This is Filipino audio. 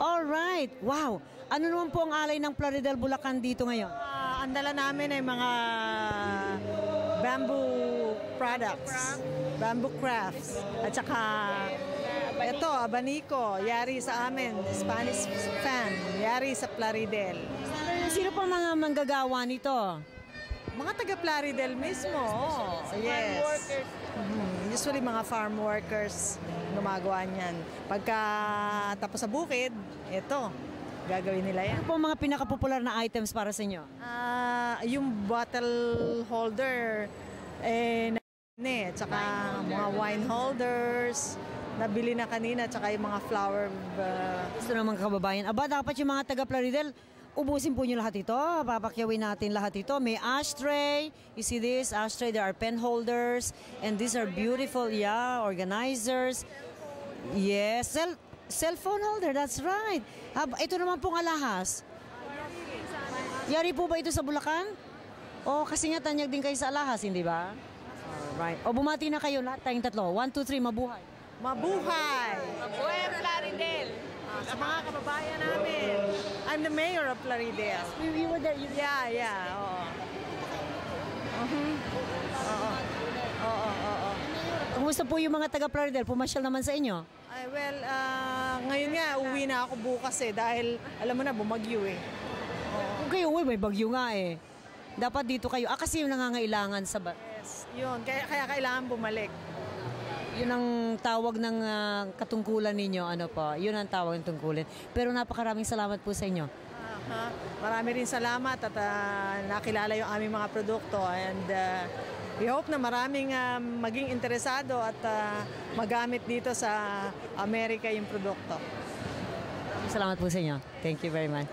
Alright, wow. Ano naman po ang alay ng Plaridel Bulacan dito ngayon? Ang dala namin ay mga bamboo products, bamboo crafts, at saka ito, abanico, yari sa amin, Spanish fan, yari sa Plaridel. Sino pa mga manggagawa nito? Mga taga Plaridel mismo, yes. Usually mga farm workers gumagawa niyan. Pagka tapos sa bukid, ito, gagawin nila yan. Ano po ang mga pinakapopular na items para sa inyo? Yung bottle holder, tsaka mga wine holders, nabili na kanina, tsaka yung mga flower. Gusto naman kababayan. Aba, dapat yung mga taga Plaridel, ubusin po nyo lahat ito. Papakyawin natin lahat ito. May ashtray. You see this? Ashtray. There are pen holders. And these are beautiful, organizers. Yes. Cellphone holder. That's right. Ito naman pong alahas. Yari po ba ito sa Bulacan? O, kasi nga tanyag din kayo sa alahas, hindi ba? Alright. O, bumati na kayo lahat tayong tatlo. 1, 2, 3, mabuhay. Mabuhay! Mabuhay ang Plaridel! Sa mga kababayan namin. I'm the mayor of Plaridel. You were there. Yeah. Oo. Oo. Kumusta po yung mga taga Plaridel? Pumasyal naman sa inyo? Well, ngayon nga, uwi na ako bukas dahil alam mo na, bumagyo Kung kayo uwi, may bagyo nga Dapat dito kayo. Kasi yung nangangailangan sa Yes, yun. Kaya kailangan bumalik. Yun ang tawag ng katungkulan ninyo, yun ang tawag ng tungkulin. Pero napakaraming salamat po sa inyo. Marami rin salamat at nakilala yung aming mga produkto and we hope na maraming maging interesado at magamit dito sa Amerika yung produkto. Salamat po sa inyo. Thank you very much.